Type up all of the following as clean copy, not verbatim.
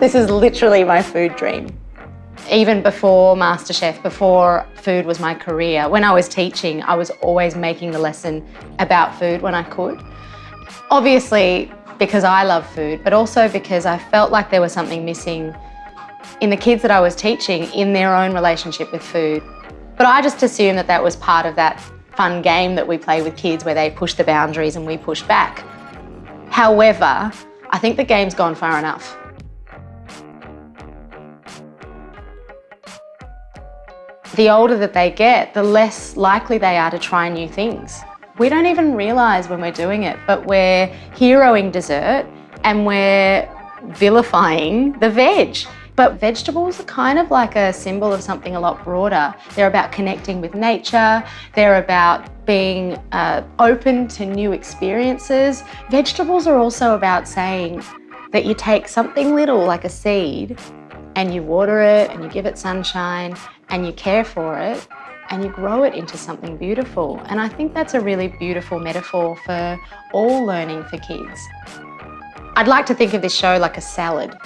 This is literally my food dream. Even before MasterChef, before food was my career, when I was teaching, I was always making the lesson about food when I could. Obviously, because I love food, but also because I felt like there was something missing in the kids that I was teaching in their own relationship with food. But I just assumed that that was part of that fun game that we play with kids where they push the boundaries and we push back. However, I think the game's gone far enough. The older that they get, the less likely they are to try new things. We don't even realise when we're doing it, but we're heroing dessert and we're vilifying the veg. But vegetables are kind of like a symbol of something a lot broader. They're about connecting with nature. They're about being open to new experiences. Vegetables are also about saying that you take something little like a seed and you water it and you give it sunshine and you care for it and you grow it into something beautiful. And I think that's a really beautiful metaphor for all learning for kids. I'd like to think of this show like a salad.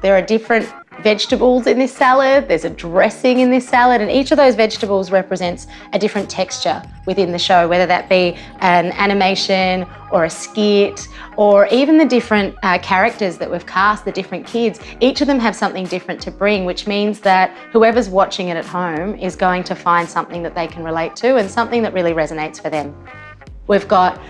There are different vegetables in this salad, there's a dressing in this salad, and each of those vegetables represents a different texture within the show, whether that be an animation or a skit, or even the different characters that we've cast, the different kids. Each of them have something different to bring, which means that whoever's watching it at home is going to find something that they can relate to and something that really resonates for them. We've got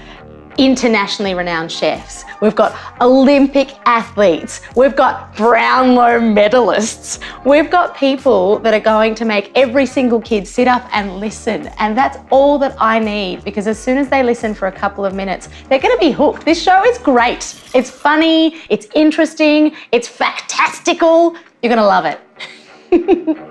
internationally renowned chefs, we've got Olympic athletes, we've got Brownlow medalists, we've got people that are going to make every single kid sit up and listen, and that's all that I need, because as soon as they listen for a couple of minutes, they're going to be hooked. This show is great. It's funny, it's interesting, it's factastical. You're going to love it.